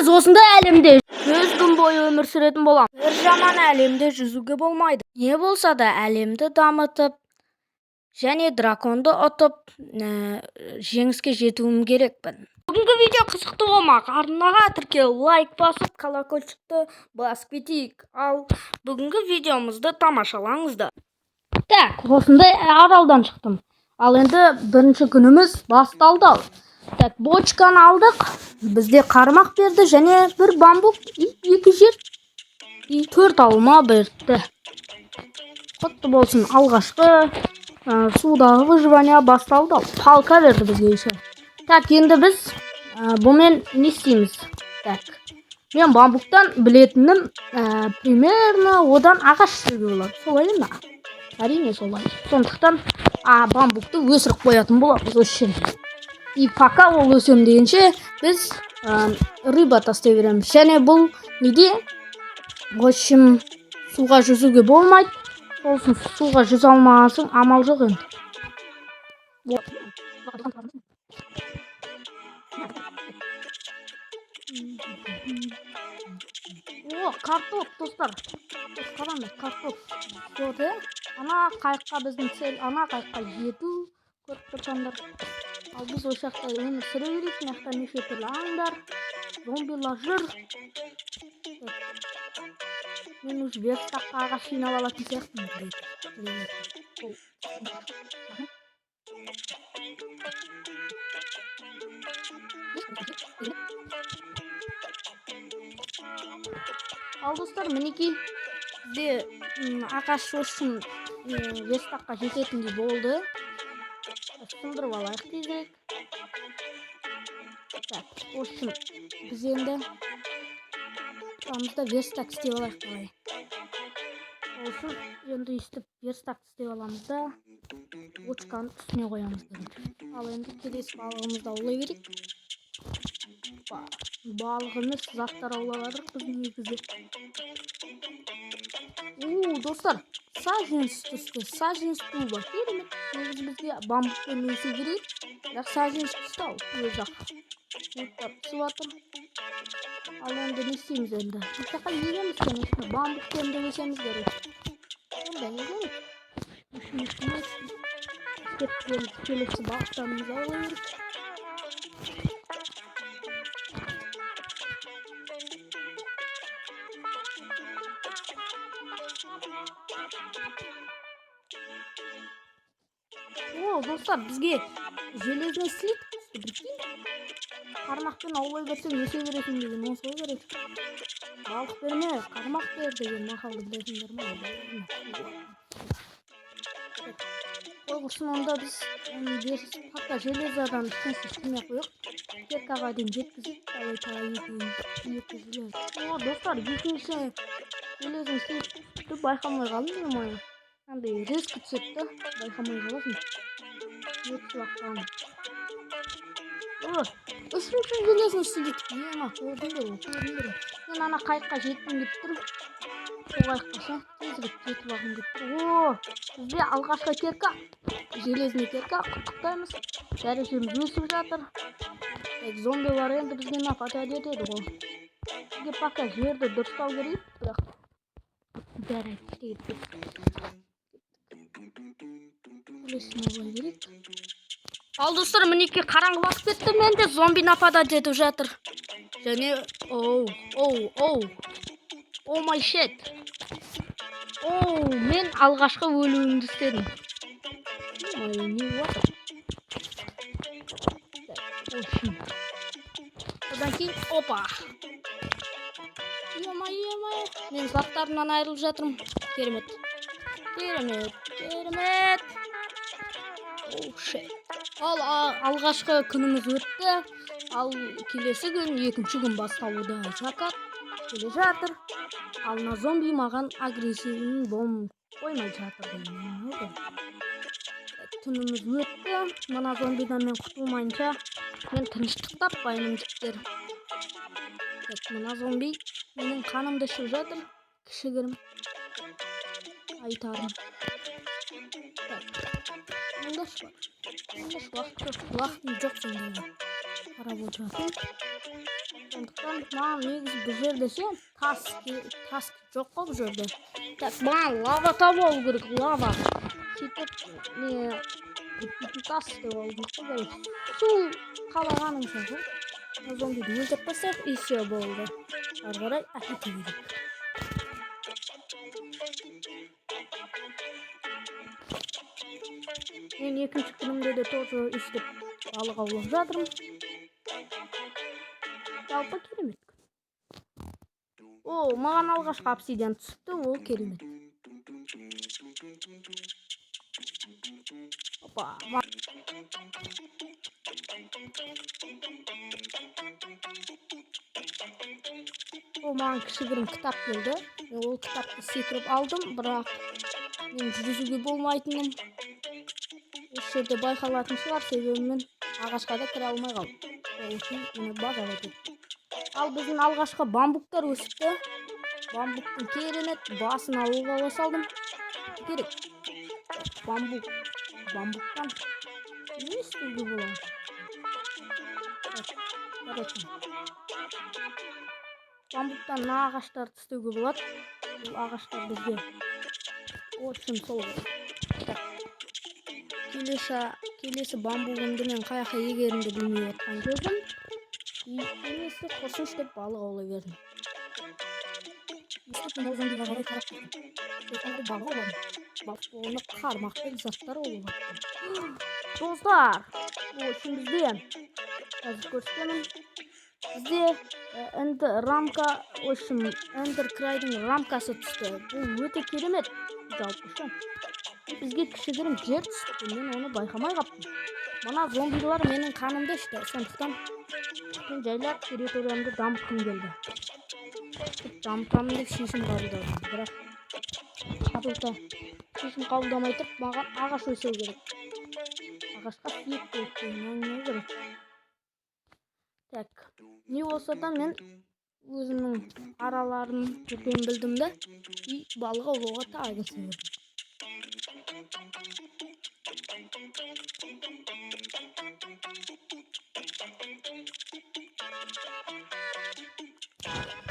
біз осындай әлемде 100 күн бойы өмір сүретін боламыз. Бір жаман әлемде жүзуге болмайды. Не болса да әлемді дамытып және драконды ұтып жеңіске жетуім керекпін. Бүгінгі видео қызықты болмақ. Арнаға тіркел, лайк басып, колокольчикті басып кетейік. Ал бүгінгі видеомызды тамашалаңыздар. Так, осындай аралдан шықтым. Ал енді бірінші күніміз басталды. Так, бочканы алдық. Бізде қармақ берді және бір бамбук, екі жер, 4 алма берді. Құтты болсын. Алғашқы судағы выживание басталды. Палка берді бізге еще. Так, енді біз бұмен не істейміз? Так, мен бамбуктан білетінім примерно одан ағаш істеуге болады. Солай ма? Әрине солай. Сондықтан бамбукты өсіріп қоятын боламыз осы жерге. И пока ол өсем дегенше біз рыба тастай береміз. Және бұл неде? В общем, суға жүзуге болмайды. Олсын, суға жүз алмағансың, амал жоқ енді. О, картоп, достар. Қараңыз, картоп. Жоды, ана қайыққа біздің цел, ана қайыққа жету. Көріп тұрсаңдар. Ал біз осы жақта өмір сүре берейік. Мына неше түрлі аңдар, зомбилар жүр. Мен уже верстаққа ағаш жинап алатын сияқтымын. Ал достар, мінекей бізде ағаш үшін верстаққа жететіндей болды. Сындырып алайық тезірек. Так, осы біз енді құрамызда верстак істеп алайық қалай. Осы енді істеп верстак істеп аламыз да бочканы үстіне қоямыз. Ал енді келесі балығымызды аулай берейік. Балығымыз заттар аулап жатырық біздің негізі. Достар, саженец түсті, саженец туба. Керемет. Негізі бізге бамбукпен өсу керек. Бірақ саженец түсті ау, өзі-ақ. Өттап түсіп жатыр. Ал енді не істейміз енді? Бұл жаққа егеміз, конечно, бамбукпен де өсеміз керек. Онда егеміз. Үшіміз келесі бағыттарымызды аулай берейік. Достар, бізге железный слит түсті. Қармақпен аулай берсең өсе бересің деген осы керек. Балық берме, қармақ бер деген мақалды білесіңдер ме? Құрсын, онда біз пока железадан істемей қойық. Керкаға дейін жеткізіп, достар, екінші железный слитті байқамай қалдым мен. Андай резко түсетті, байқамай қаласың. Үшінші железный слит. Көрдіңдер. Мен ана қайыққа жеттім деп тұрып. Сол қайыққа тезірек жетіп алғым деп тұр. Бізде алғашқы керка, железный керка, құттықтаймыз. Дәрежеміз өсіп жатыр. Зомбилар енді бізге нападать етеді ғой. Бізге пока жерді дұрыстау керек, бірақ бәрі істейді. Ал достар, мінеке қараңғы басып кетті, менде зомби нападать етіп жатыр. Және oh my shit. Мен алғашқы өлуімді істедім. Не болады? Одан кейін опа. Емай. Мен заттарымнан айырылып жатырмын. Керемет. Ал алғашқы күніміз өтті. Ал келесі күн, екінші күн басталуда закат келе жатыр. Ал на зомби маған агрессивін бом қоймай жатыр. Түніміз өтті. Мына зомбидан мен құтылмайынша мен тыныштық таппаймын жіктер. Мына зомби менің қанымды ішіп жатыр. Кішігірім айтарым. Уақытым жоқ сендерге. Қарап отыратын. Сондықтан маған негізі бұл жерде ше тас жоқ қой бұл жерде. Так, маған лава табу керек, лава. Сөйтіп не бітпейтін тас деп алу керек. Су қалағаныңша ғой. Зомбиді өлтіріп тастайық, и все болды. Ары қарай әкете берейік. Мен екінші күнімде де тоже өстіп балық аулап жатырмын. Жалпы керемет. О, маған алғашқы обсидиан түсіпті, ол керемет. Опа. О, маған кішігірім кітап келді. Ол кітапты секіріп алдым, бірақ мен жүзуге болмайтыным осы жерде байқалатын шығар, себебі мен ағашқа да кіре алмай қалдым. Ол үшін мені базар етеді. Ал біздің алғашқы бамбуктар өсіпті. Бамбуктың керемет басын алуға салдым. Керек. Бамбуктан не істеуге болады? Бамбуктан мына ағаштарды істеуге болады. Бұл ағаштар бізге очень сол. Келесі бамбугымды мен қаяққа егерімді білмей отқан көрдім. Келесі құрсынш деп балық аулай бердім. Естіп, ол зомбиға қарай қарап тұрдым. Балық ауладым. Оны қармақпен заттар олуға. Достар, үшін бізде қазір көрсетемін. Бізде Эндер крайдың рамкасы түсті. Бұл өте керемет. Жалпы бізге кішігірім жер түсті. Мен оны байқамай қаптым. Мына зомбилар менің қанымды ішті. Сондықтан мен жайлап территориямды дамытқым келді. Дамытамын деп шешім қабылдадым. Бірақ шешім қабылдамай тұрып маған ағаш өсіру керек. Ағашқа сүйек керек. Не керек? Так, не болса да мен өзімнің араларын көрген білдім де, балық аулауға тағы кете бердім.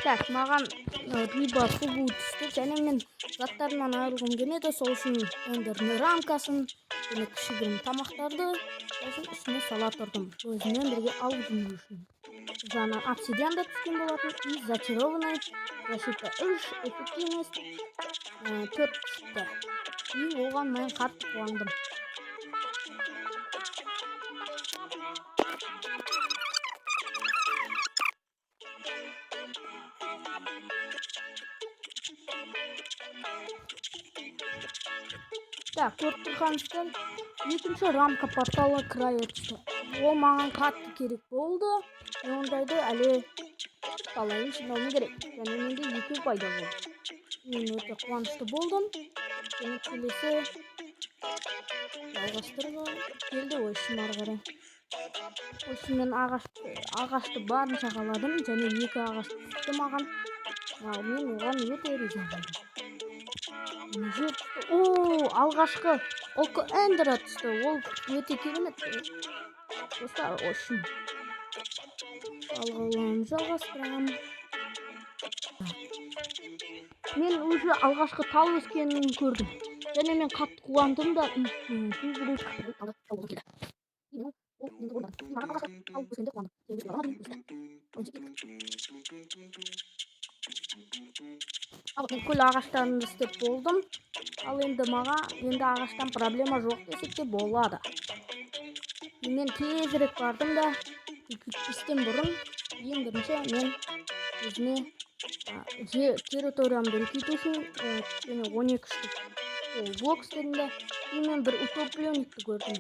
Так, маған риба фугу түсті, және мен заттарымнан айырылғым келеді. Сол үшін эндердің рамкасын, және кішігірім тамақтарды үстіне сала тұрдым. Өзіммен бірге алып жүру үшін. Жаңа обсидиан да түскен болатын, и зачарованный защита 3, эффективность 4 түсті. И оған мен қатты қуандым. Так, көріп тұрғаныңыздан екінші рамка порталы крайы түсті. Ол маған қатты керек болды. Мен ондайды әлі талайын жинауым керек. Және менде 2 пайда болды. Мен өте қуанышты болдым. Және келесі жалғастыруға келді ойшым ары қарай. Осы мен ағашты барынша қаладым. Және 2 ағаш түсті маған. Мен оған өте риза болдым. Алғашқы Око Эндера түсті. Ол өте керемет. Достар, үшін алғауламын жалғастырамын. Мен өзі алғашқы тал өскенін көрдім. Және мен қатты қуандым да. Бүкіл ағаштарымды істеп болдым. Ал енді ағаштан проблема жоқ десек те болады. Мен тезірек бардым да, күтпестен бұрын ең бірінші мен өзіме территориямды үлкейту үшін 12 штук блок істедім де, мен бір утопленникті көрдім.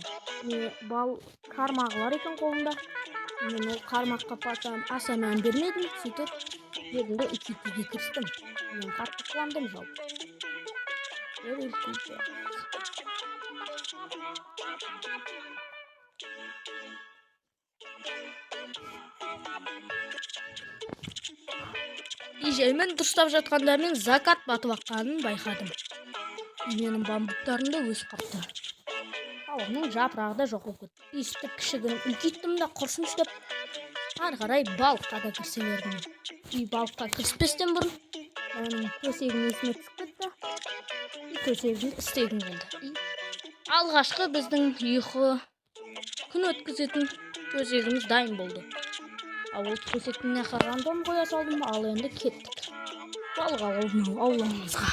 Қармағы бар екен қолында. Мен ол қармаққа аса мән бермедім, сөйтіп жерімді үлкейтуге кірістім. Мен қатты қуандым жалпы. Жаймен дұрыстап жатқандармен закат батып аққанын байқадым. Менің бамбуктарым да өсіп қапты. Мен жапырағы да жоқ болып кетті. Өйстіп кішігірім үлкейттім да құрсын деп ары қарай балыққа да кірісе бердім. Балыққа кіріспестен бұрын төсегім есіме түсіп кетті. Төсегімді істегім келді. Алғашқы біздің ұйқы күн өткізетін төсегіміз дайын болды. Ол төсектің қарағанда қоя салдым, ал енді кеттік балық аулауымызға.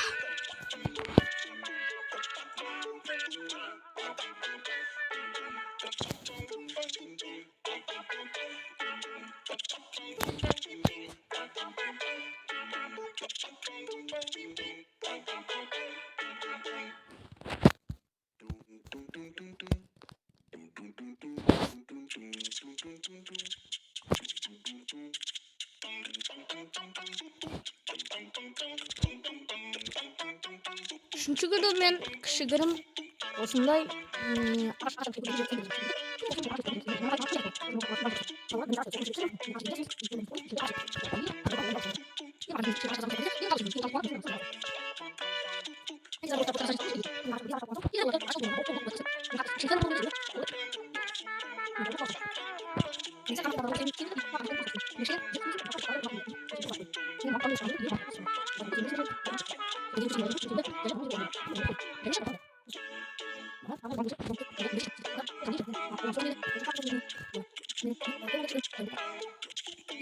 Үшінші күні мен кішігірім осындай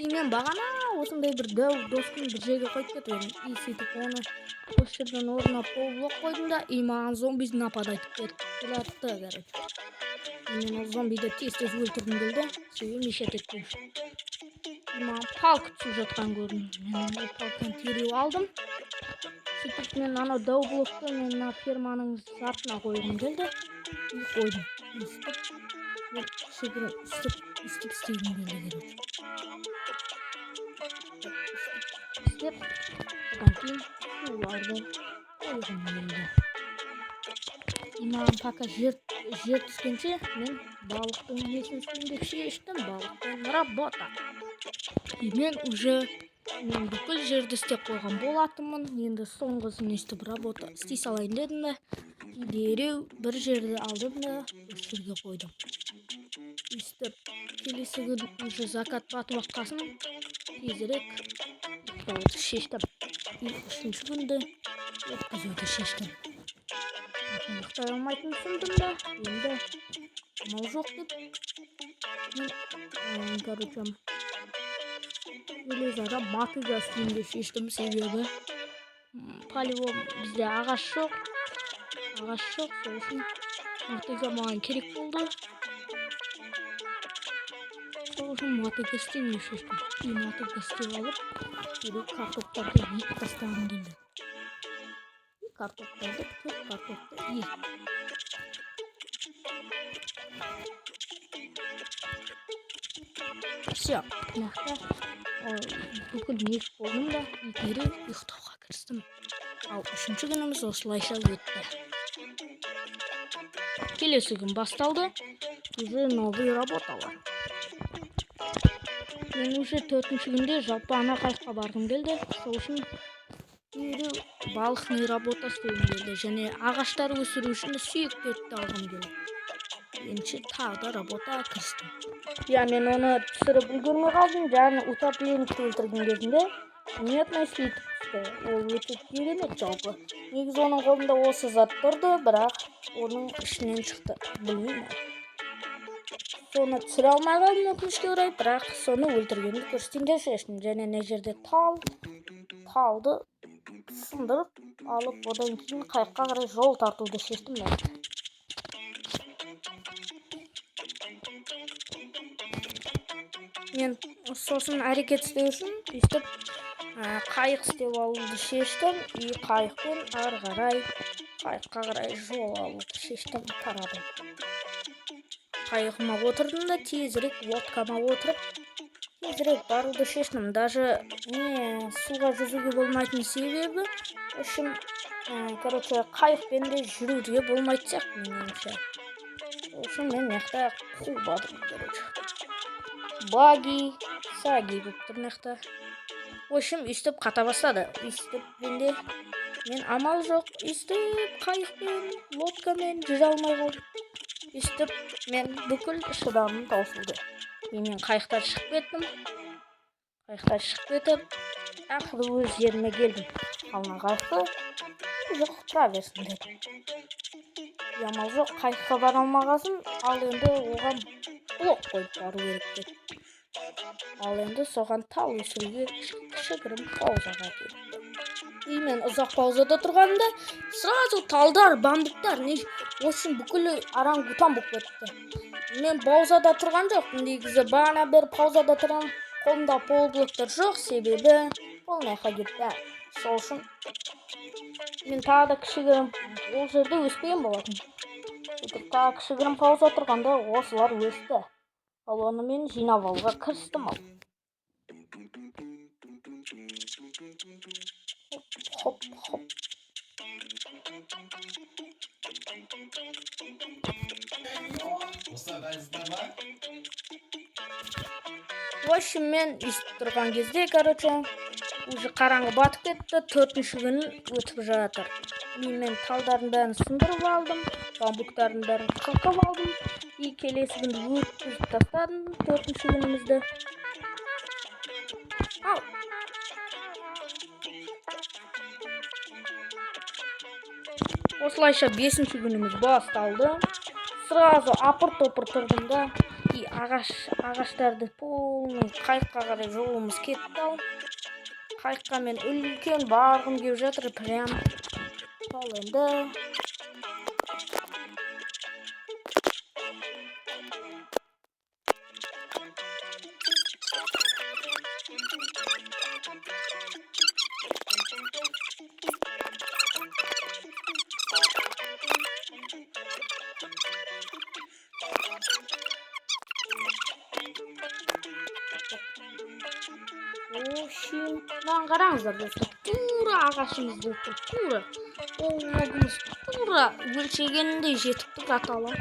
мен бағана осындай бір дәу доспен бір жерге қойып кетіп едім. Сөйтіп оны осы жерден орнына полблок қойдым да, маған зомби нападать етіп келатты, короче. Мен ол зомбиді тез өлтіргім келді, себебі мешет етпеу үшін. Маған палка түсіп жатқан көрдім. Мен ол палканы тереу алдым. Сөйтіп мен анау дәу блокты мен ферманың сартына қойғым келді. Қойдым. Мен кішігірім істеп істегім келді, короче. Одан кейін суларды қойғым келді. Маған пока жер түскенше мен балықтың несін істейін деп шештім. Балықтың работа. Мен бүкіл жерді істеп қойған болатынмын. Енді соңғысын естіп работа істей салайын дедім да, дереу бір жерді алдым да осы жерге қойдым. Істеп келесі күн уже закат батып аққасын тезірек ұйықтауды шештім. Үшінші күнді өткізуді шештім. Ұйықтай алмайтын түсіндім да, енді амал жоқ деп мен короче елезара мотыга істейінге шештім, себебі полевом бізде ағаш жоқ, сол үшін мотыга маған керек болды. Сол үшін мотыга істейінге шештім. Мотыга істеп алып, керек картоптарды егіп тастағым келді. Картоптарды, 4 картопты егіп. Все, бүкіл егіп болдым да, дереу ұйықтауға кірістім. Ал үшінші күніміз осылайша өтті. Келесі күн басталды, уже новый работалар. Мен уже 4-ші күнде жалпы ана қайыққа барғым келді. Сол үшін дереу балықный работа істеуім келді, және ағаштар өсіру үшін сүйектерді алғым келді. Енді тағы да работаға кірістім. Мен оны түсіріп үлгермей қалдым, және утопленникті өлтірген кезінде неметный слит түсті. Ол өте керемет жалпы. Негізі оның қолында осы зат тұрды, бірақ оның ішінен шықты. Білмеймін. Соны түсіре алмай қалдым өкінішке орай, бірақ соны өлтіргенді көрсетейін деп шештім. Және не жерде талды сындырып алып, одан кейін қайыққа қарай жол тартуды шештім. Мен сосын әрекет істеу үшін өйстіп қайық істеп алуды шештім. Қайықпен ары қарай қайыққа қарай жол алуды шештім, тарадым. Қайықыма отырдым да, тезірек лодкама отырып, тезірек баруды шештім. Даже суға жүзуге болмайтын себебі үшін, қайықпен де жүруге болмайды сияқты меніңше. Үшін мен мақта қубадым, саги болып тұр мақта. Өшім үстіп қата бастады. Мен амал жоқ, үстіп қайықпен, лодкамен жүре алмай қалдым. Үстіп мен бүкіл шыдамым таусылды. Мен қайықтан шығып кеттім. Қайықтан шығып кетіп, ақыры өз жеріме келдім. Қалған қайықты жоқ тұра берсін дедім. Ямал жоқ, қайыққа бара алмағасын, ал енді оған блок қойып бару керек деді. Ал енді соған тал өсіруге кішігірім паузаға кетті. Мен ұзақ паузада тұрғанымда сразу талдар, бамбуктар, осы бүкілі орангутан болып кетті. Мен паузада тұрған жоқпын, негізі бағана бері паузада тұрған қолымда полблоктар жоқ, себебі полмайға кетті. Сол үшін мен тағы да кішігірім ол жерде өспеген болатын. Тағы кішігірім пауза тұрғанда осылар өсті. Ал оны мен жинап алуға кірістім ал. Хоп. В общем, мен естіп тұрған кезде, уже қараңғы батып кетті, 4-ші күн өтіп жатыр. Мен талдардың бәрін сындырып алдым, бамбуктардың бәрін қырқып алдым. Келесі күнді өткізіп тастадым, 4-ші күнімізді. Ал. Осылайша 5-ші күніміз басталды. Сразу апыр-топыр тұрдым да, ағаштарды полный қайыққа қарай жолымыз кетті ал. Қайыққа мен үлкен барғым келіп жатыр, прям. Ал енді маған қараңыздар достар, тура ағашымызды тура оғымыз тура өлшегенде жетіпті қаталы.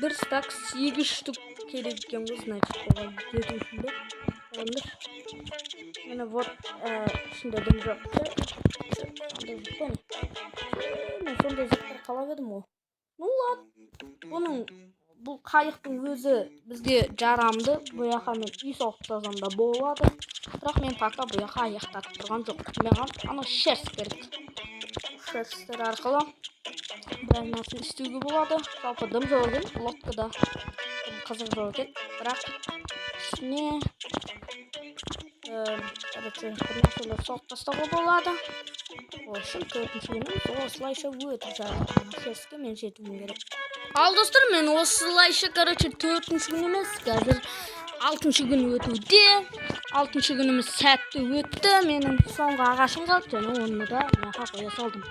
Бір стак 8 штук керек екен ғой, значит, оған жетушінде. Мені вот ішінде дым жоқ. Мен сондай заттар қалап едім ғой. Ну ладно, бұл қайықтың өзі бізге жарамды. Бұяқа мен үй соғып тастасам да болады. Бірақ мен пока бұяқа аяқтатып тұрған жоқ. Маған ана шерсть керек. Шерсттер арқылы біраз нәрсе істеуге болады. Жалпы дым жоқ екен, лодкада қызық жоқ екен. Бірақ үстіне нәрселер соғып тастауға болады. Үшін 4-ші күніміз осылайша өтіп жатыр. Шерстке мен жетуім керек. Ал достар, мен осылайша 4-ші күн емес, қазір 6-ші күн өтуде. 6-ші күніміз сәтті өтті. Менің соңғы ағашым қалды, және оны да мынақа қоя салдым.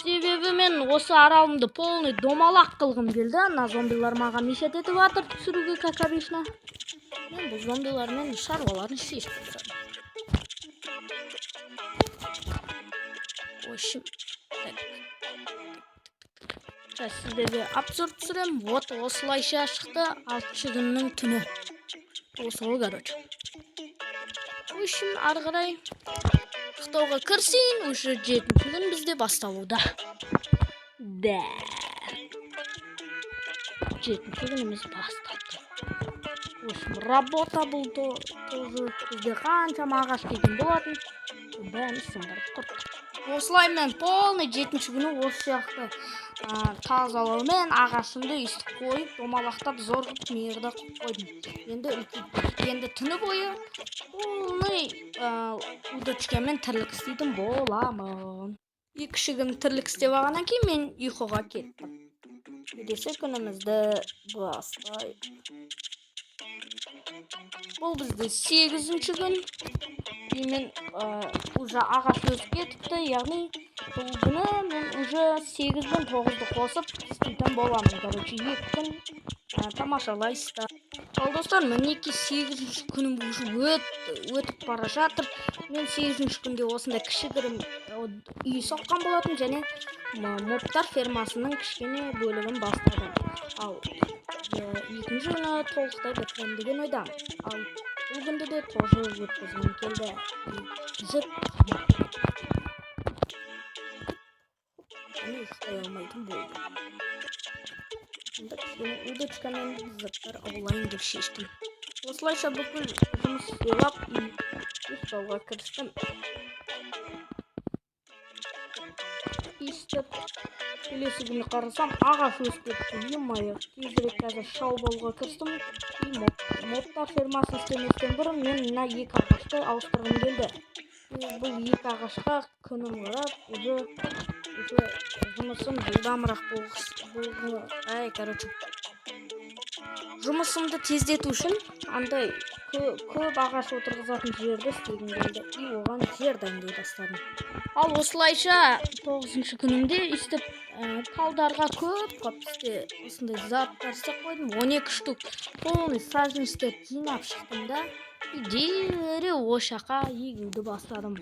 Себебі мен осы аралымды полный домалақ қылғым келді. Ана зомбилар маған мешет етіп жатыр түсіруге, как обычно. Мен бұл зомбилармен шаруаларын шешіп тұрсам. В общем, сіздерге обзор түсірем. Вот осылайша шықты 6-ші күннің түні. Осы ол, короче. В общем, ары қарай қыстауға кірсейін, уже 7-ші күн бізде басталуда. Да. 7-ші күніміз басталды. В общем, работа бұл тоже бізде қаншама ағаш деген болатын. Бәрін сындырып тұрдық. Осылай мен полный 7-ші күні осы сияқты тазалаумен ағашымды өйстіп қойып, домалақтап зорғып мейірді қойдым. Енді түні бойы полный удочкамен тірлік істейтін боламын. 2-ші күн тірлік істеп алғаннан кейін мен ұйқыға кеттім. Келесі күнімізді бастайық. Бұл бізде 8-ші күн. Мен уже ағаш өсіп кетіпті, яғни бұл күні мен уже 8 пен 9-ды қосып істейтін боламын. Короче, 2 күн тамашалайсыздар. Ал достар, мінеки 8-ші күнім уже өтіп бара жатыр. Мен 8-ші күнде осындай кішігірім үй соққан болатын, және мобтар фермасының кішкене бөлігін бастадым. Ал 2-ші күні толықтай бітірем деген ойдамын. Ал бұл күнді де тоже өткізгім келді. Ұйықтай алмайтын болды. Удочка мен заттар аулайын деп шештім. Осылайша бүкіл жұмыс істеп ұйықтауға кірістім. Истеп, келесі күні қарасам, ағаш өсіп кетті. Емайық, тезірек қазір шауып алуға кірістім. Моптар фермасын істеместен бұрын мен мына екі ағашты ауыстырғым келді. Бұл екі ағашқа күнім қарап, уже жұмысым жылдамырақ жұмысымды тездету үшін андай көп ағаш отырғызатын жерді істегім келді. И оған жер дайындай бастадым. Ал осылайша 9-шы күнімде істеп талдарға көп осындай заттар істеп қойдым. 12 штук полный саженецтерді жинап шықтым да, дереу ошаққа егуді бастадым.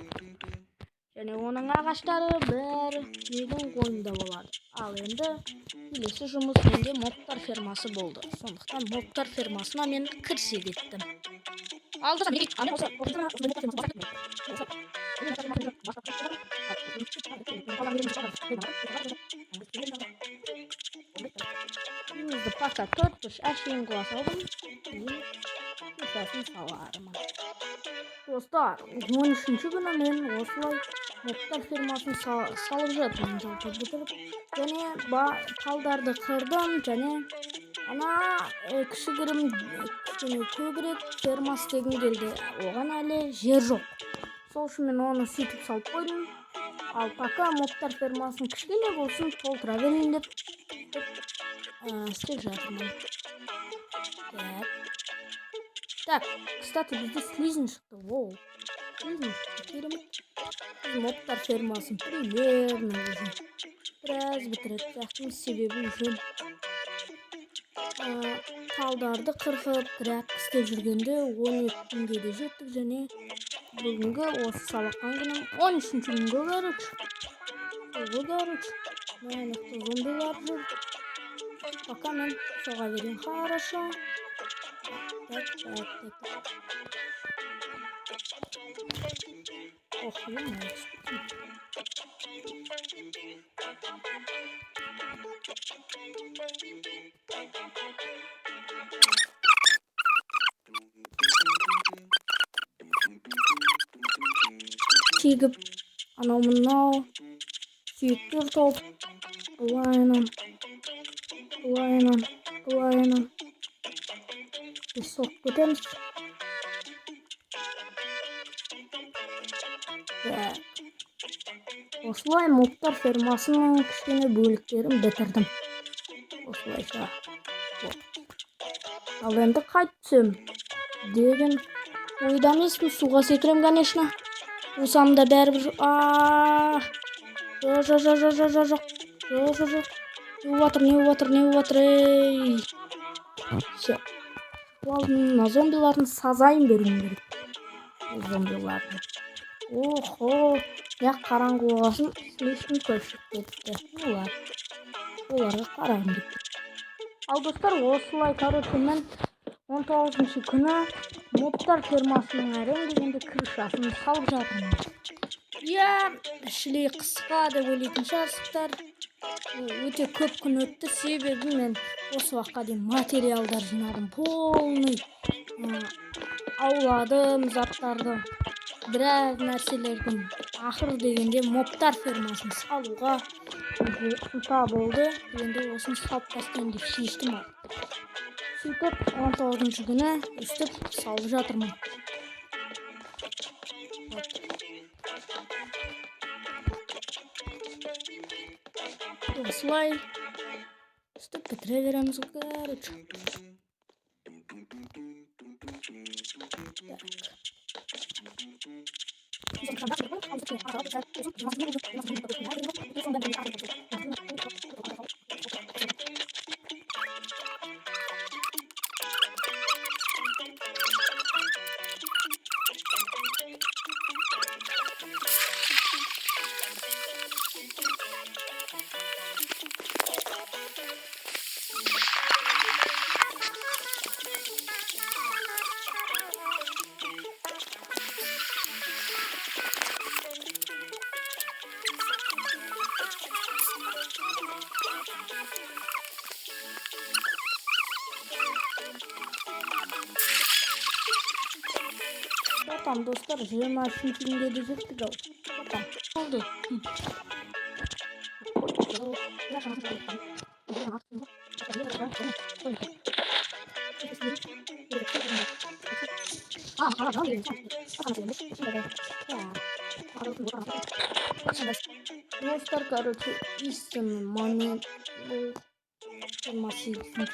Және оның ағаштары бәрі менің қолымда болады. Ал енді келесі жұмыс менде моптар фермасы болды. Сондықтан моптар фермасына мен кірісе кеттім. Үйімізді пока 4-5 әшейін қыла салдым. Кейін саларым. Достар, 13-ші күні мен осылай моптар фермасын салып жатырмын. Жалпы бітіріп, және талдарды қырдым, және ана кішігірім көбірек ферма істегім келді. Оған әлі жер жоқ. Сол үшін мен оны сөйтіп салып қойдым. Ал пока моптар фермасын кішкене болсын толтыра берейін деп істеп жатырмын. Так, кстати, бізде слизень шықты. Воу, слизень шықты, керемет. Моптар фермасын примерно уже біраз бітіретін сияқтымыз, себебі уже талдарды қырқып, грядка істеп жүргенде 12 күнге де жеттік, және бүгінгі осы салаққан күнім 13-ші күнге мықты зомбилар жүр. Пока мен соға берейін. Хорошо. Так. Ох, тегіп, анау-мынау сүйектер топ, бұлайынан. Біз соғып кетеміз. Осылай моптар фермасының кішкене бөліктерін бітірдім. Осылайша. Ал енді қайт түсем деген ойда емеспін. Суға секірем, конечно. Усам да бәрібір. Жоқ. Не болыватыр, ей. Все. Мына зомбилардың сазайын беруім керек. Зомбилардың. Охо. Қараңғы болғасын, слишком көшіп кетті. Оларға қарағым кетті. Ал достар, осылай мен 19-ші күні моптар фермасының әрең дегенде крышасын салып жатырмын. Шілей қысқа деп ойлайтын шығарсыздар. Өте көп күн өтті, себебі мен осы уақытқа дейін материалдар жинадым. Полный ауладым заттарды, біраз нәрселердің. Ақыр дегенде моптар фермасын салуға ынта болды. Енді осыны салып тастайын деп шештім. Сөйтіп 19-ші күні үстіп салып жатырмын. Осылай үстіп бітіре береміз, короче. Tamam dostlar, Jema şimdi gelecektik o. Tamam. Oldu. Dostlar, короче, истинный момент был массивный.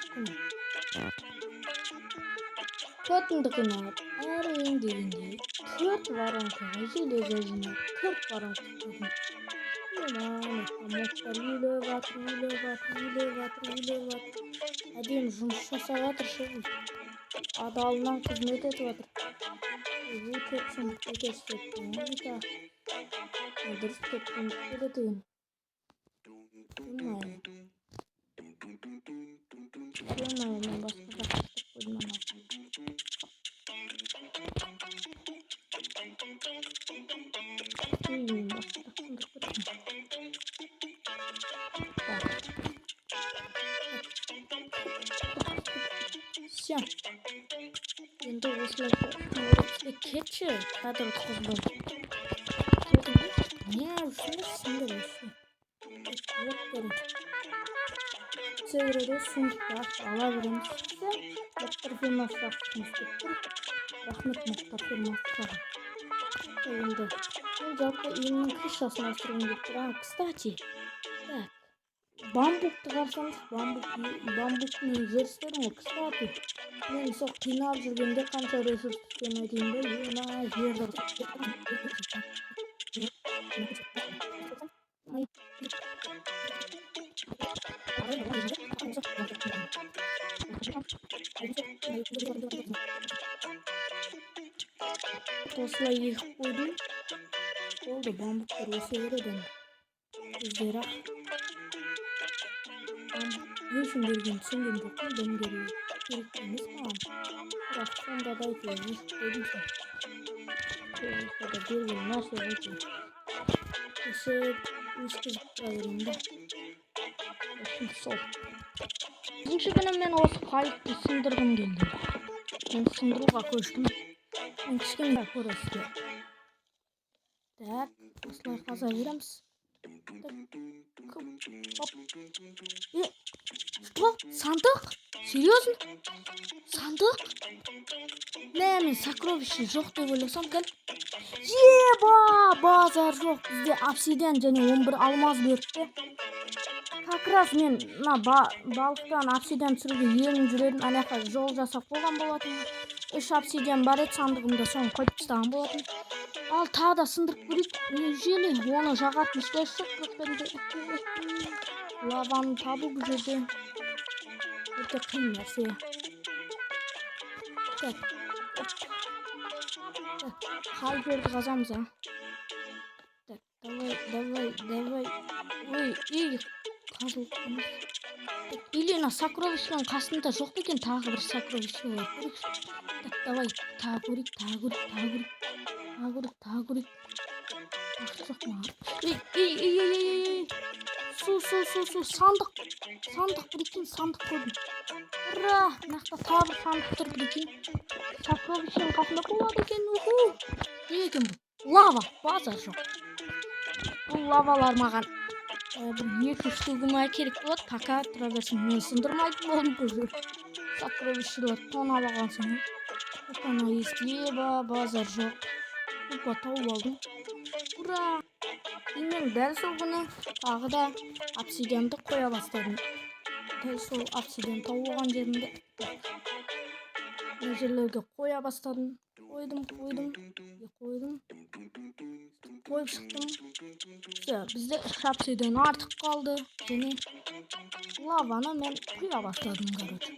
Төртөндөгнө арийн дэгэнди төрт воронкога железежина төрт воронка koydum. Yani pamuklar yüle batır. Әдем жұмыс жасап жатыр шоу. Адалынан қызмет етіп жатыр. Өте түсінікті көрсеттім. Дұрыс кеткен келетін. Білмеймін. Мен басқа жақсылық қойдым ана. Все. Енді осылай кетші кадр тұқызбай. Не үшін сендер осы? Сөйреді сұндықтар ала береміз. Мұқтар фирмасы жақсымыз кеттім. Рахмет Мұқтар фирмасы. Енді жалпы үйімнің крышасын астырғым деп тұрған. Кстати, бамбукты қарсаңыз, бамбуктың жерістері ме? Кстати, мен сол қинап жүргенде қанша ресурс түскенін айтайын ба? Жерді осылай егіп қойдым. Болды, бамбуктар өсе береді. Өздері не үшін берген түсінген жоқпын. Дым керек емес маған. Бірақ сонда да айтып егіп қойдым sen. Берген нәрсе айтып. Өскізіп қойдым да. Сол. Бірінші күні мен осы қайықты сындырғым келді. Мен сындыруға көштім. Мен кішкене көресіздер. Так, осылай қаза береміз. Что? Сандық? Серьезно? Сандық? Не, мен сокровище жоқ деп ойласам кәл. Базар жоқ. Бізде обсидиан және 11 алмаз берді. Как раз мен балықтан обсидиан түсіруге ерін жүредім. Анақа жол жасап қойған болатын. 3 обсидиан бар еді, сандығымда соны қойып тастаған болатын. Ал тағы да сындырып көрейік. Неужели оны жағатын ешкім жоқ? Лаваны табу бұл жерде өте қиын нәрсе. Қай жерді қазамыз, а? Так, давай. Ой, қазылып. Или на сокровищенің қасында жоқ екен, тағы бір сокровище бар. Давай, тағы көрейік. Жоқ ма? Су, сандық біреккен, сандық көрдім. Ура, мақта тағы бір сандық тұр біреккен. Сокровищенің қасында болады екен. Не екен бұл? Лава, базар жоқ. Бұл лавалар маған бір 2-3 күн керек болады. Пока тұра берсін. Мен сындырмайтын болдым көзір. Сокровищелер тонап алғансың. Она есть, базар жоқ. Опа, тауып алдым. Ура! И мен дәл сол күні тағы да обсидианды қоя бастадым. Дәл сол обсидиан тауып алған жерімде мына жерлерге қоя бастадым. Қойдым. Қойып шықтым. Бізде 3 обсидиан артық қалды. Және лаваны мен құя бастадым, короче.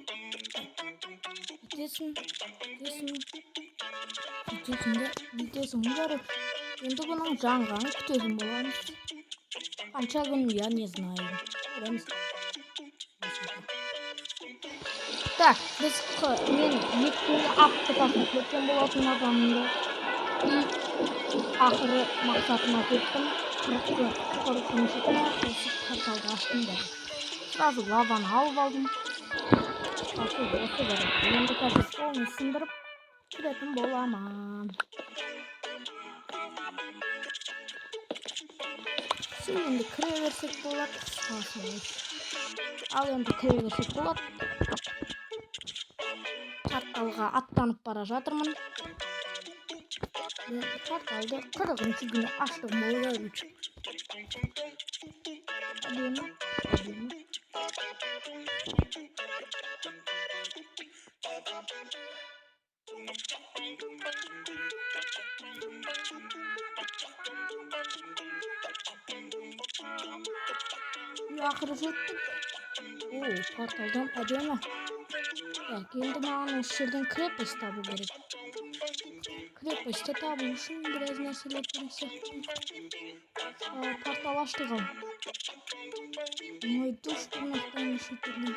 Бүйтесің, короче. Енді бұның жаңғанын күтетін боламыз. Қанша күн, я не знаю. Көреміз. Так, мен еттің ақты тасып кеткен болатын адамымды. Ақыры мақсатыма кеттім. 40-шы күні осы порталды аштым да. Сразу лаваны алып алдым. Осы бар. Енді қазір соны сындырып жүретін боламын. Şimdi kire versek bolat. Al endi kire versek bolat. Portalga atlanıp bara жатырмын. Portalda 40-cı günü açtığım oylar üçün. Adını. Ahırı jettik. Portaldan adını. Endi mağın oşu yerden krepes tabu gerek. Krepes'te tabu üçün biraz narsalar kerak. Portal açtığım. Moy duş bulmaktan şükürlü.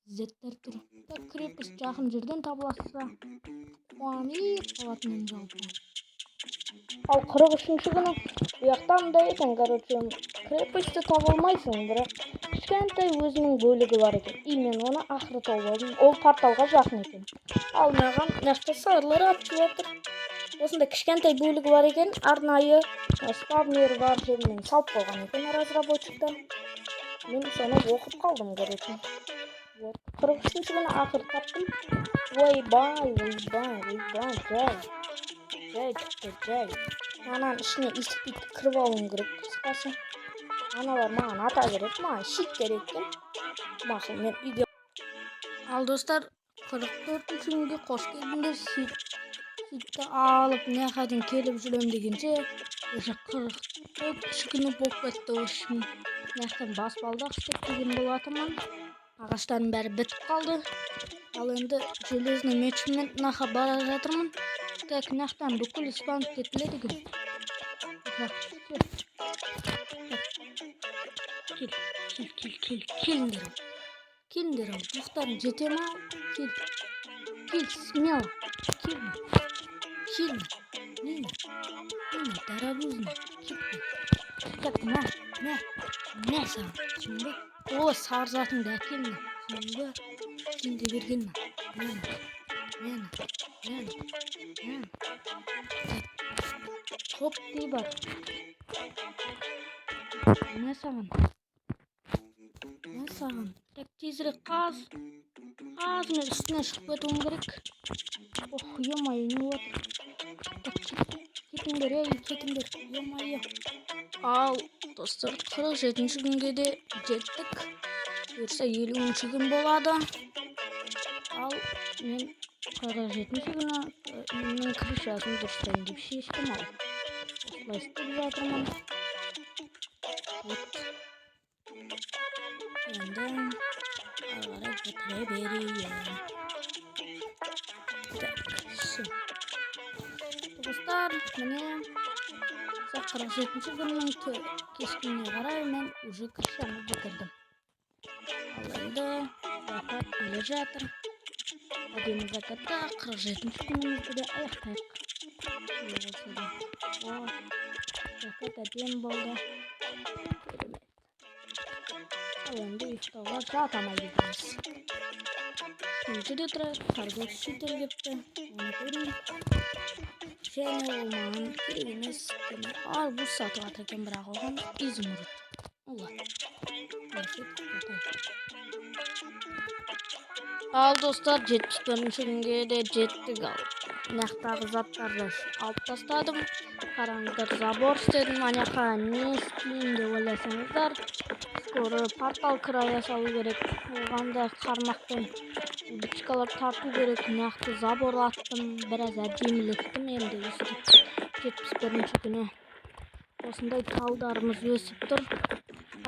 Zetler tur. Krepes жақын жерден табылса, қуанып қалатынмын жалпы. Ал 43-ші күні ұяқтан да екен, короче, крепості таба алмайсың, бірақ кішкентай өзінің бөлігі бар екен. И мен оны ақыры тауып алдым. Ол порталға жақын екен. Ал маған нақты сағырлар атып жатыр. Осында кішкентай бөлігі бар екен, арнайы спавнер бар жерінен салып қойған екен разработчиктар. Мен соны оқып қалдым, короче. Вот. 43-ші күні ақыр таптым. Ойбай, жай çıktı, жай. Анан ішіне естіп кіріп алуым керек, қысқасы. Аналар маған ата керек, маған шит керек екен. Мақұл, мен үйге. Ал достар, 44-ші күнге қош келдіңдер. Шитті алып, нәқаден келіп жүрем дегенше, уже 44-ші күні болып кетті. Ошын нәқтен баспалдақ істеп деген болатынмын. Ағаштардың бәрі бітіп қалды. Ал енді железный мечіммен нақа бара жатырмын. Так, нақтан бүкіл испанып кетіледі екен. Келіндер ал. Бұқтарын жете ма? Кел, смело. Кел. Мені, дарабузны. Так, на саған. Şimdi, o sar zatın da kelme. Şimdi berген Мен. Топ дей бар. Не саған? Так тезірек қаз. Мен үстіне шығып кетуім керек. Ё-моё, не отыр. Так, кетіңдер, ё-моё. Ал, достар, 47-ші күнге де жеттік. Бұйырса 50-ші күн болады. Ал, мен 47-ші күні үйімнің крышасын дұрыстайын деп шештім ал. Осылай істеп жатырмын. Вот. Енді ағара бітіре берейін. Так, все. Достар, міне 47-ші күннің кешкеніне қарай мен уже крышаны бітірдім. Ал енді закат келе жатыр. Әдемі закатта 47-ші күнімізді де аяқтайық. Закат әдем болды. Ал енді ұйықтауға жатамай кетеміз. Үйде де тұрайық, қарғыс шетел кепті. Оны көрейін. Және ол маған керек емес. Арбуз сатып жатыр екен, бірақ оған изумруд. Ал достар, 71-ші күнге де жеттік ал. Нақтағы заттарды алып тастадым. Қараңыздар, забор істедім. Аняқа не істейін деп ойласаңыздар. Скоро портал края салу керек. Оғанда қармақпен удочкалар тарту керек. Нақты забор аттым. Біраз әдемілеттім енді өстіп. 71-ші күні. Осындай талдарымыз өсіп тұр.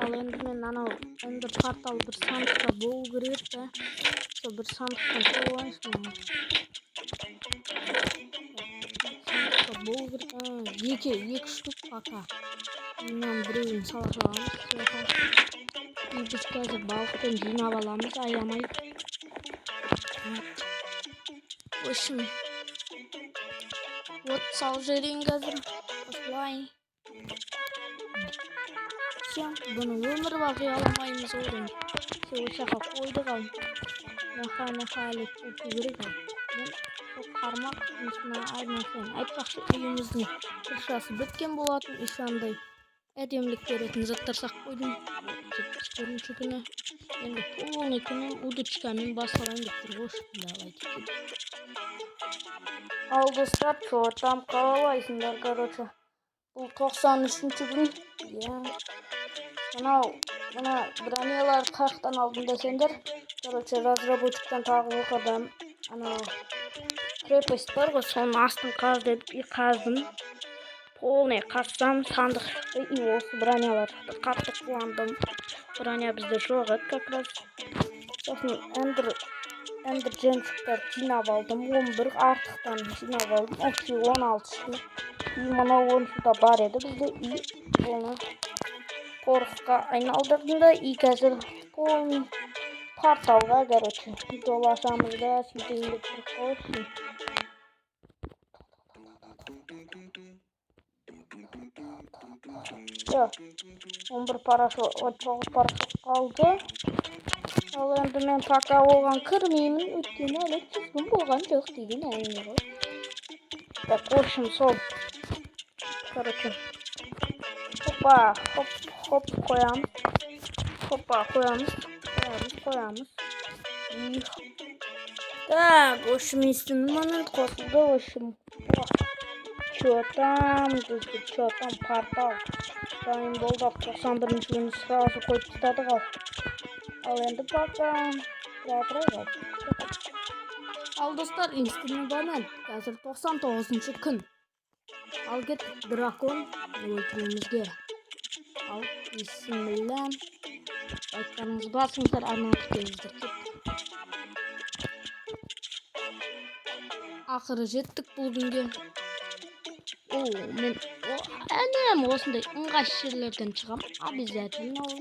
Ал енді мен анау енді портал бір сандықта болу керек та. Бір сандықтан тоғылайыншы маған. Сандықта болу керек. Екі штук пока. Мен біреуін сала саламыз. И біз қазір балықпен жинап аламыз, аямай. Өшін. Вот салып жіберейін қазір. Осылай. Все, бұны өмір бақи аламаймыз ойдың. Все, осы жаққа қойдық ал. Наха әлек өту керек ал. Мен қармақ жұмысына айналысайын. Айтпақшы, үйіміздің крышасы біткен болатын, ешқандай әдемілік беретін заттар сақ қойдым. 71-ші күні енді полный күні удочкамен басылайын деп тұр. Давайте. Ал достар, что там қалайсыңдар, короче. Бұл 93-ші күн. Мына броняларды қаяқтан алдым десеңдер. Короче, разработчиктан тағы оқыдым. Крепость бар ғой, соның астын қаздым. Полный қазсам, сандық шықты, и осы бронялар шықты. Қатты қуандым. Броня бізде жоқ еді как раз. Сосын Эндер жемшіктер жинап алдым. 11 артықтан жинап алдым. 16 шықты. И мына 10 да бар еді бізде. И оны қорыққа айналдырдым да. И қазір полный порталға, короче, долашамыз да, сөйтейін деп тұрып қойсын. Жоқ, 11 парашют, 9 парашют қалды. Ал енді мен пока оған кірмеймін, өйткені әлі жүзгім болған жоқ деген әңгіме ғой. Так, в общем, сол. Короче, хопа, хоп қоямыз. Хопа, қоямыз. Так, в общем, инструмент қосылды, в общем. Чё там, портал. Дайын болды, 91-ші күні сразу қойып тастадық ал. Ал енді пока тұрай. Ал достар, инструмент қазір 99-ші күн. Ал кет дракон өлтіруімізге. Ал бисмилла. Айтқаныңыз басыңыздар, арнап күтіңіздер. Ақыры жеттік бұл күнге. Мен әнем осындай ыңғайсыз жерлерден шығам. Обязательно ол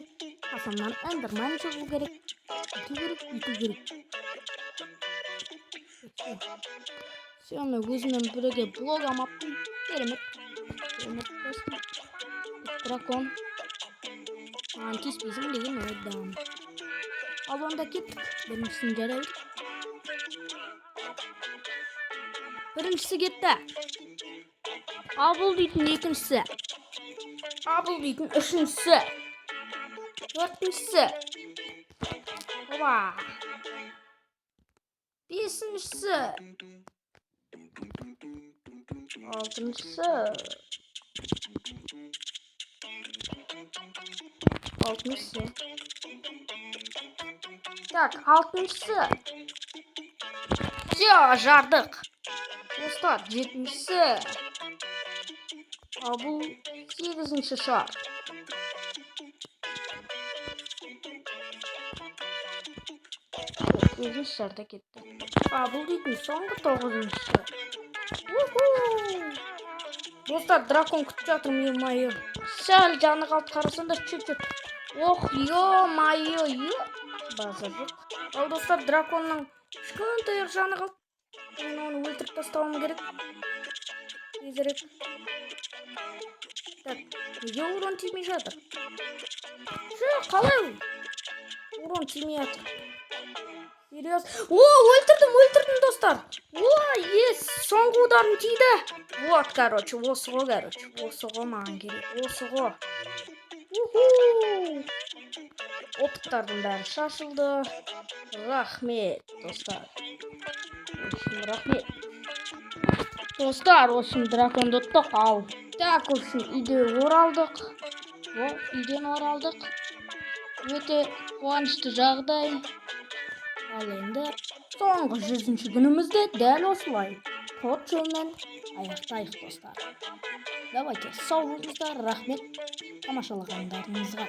қасамнан эндермен шығу керек. Үйту керек. Все, мен өзіммен бірге блог амаптым. Керемет достым. Дракон. Тиіспейсің деген ойдам. Ал онда кеттік. Біріншісін жарайды. Біріншісі кетті. Абыл дейтін екіншісі. Абыл дейтін үшіншісі. Төртіншісі. Оба. Бесіншісі. Алтыншысы. Так, алтыншысы. Все, жардық. Достар, жетіншісі. А бұл 8-ші шар. Өзінші шарда кетті. А бұл дейтін соңғы 9-ші. Достар, дракон күтіп жатырмын, ё-майо. Сәл жаны қалып қарасаңдар, чөт-чөт. Ох, ё-майо. Базар жоқ. Ал достар, драконның кішкентай жаны қалып. Мен оны өлтіріп тастауым керек. Тезірек. Так, неге урон тимей жатыр? Жоқ, қалай? Урон тимей жатыр. Серьез? Өлтірдім, достар. Ес, соңғы ударым тиді. Вот, короче, осыға маған керек. Осыға. Опыттардың бәрі шашылды. Рахмет, достар. Рахмет. Достар, осым драконды тоқал. Так, осым үйден оралдық. Өте қуанышты жағдай. Ал енді соңғы 100-ші күнімізде дәл осылай код жолмен аяқтайық, достар. Давайте, сау болыңыздар, рахмет тамашалағандарыңызға.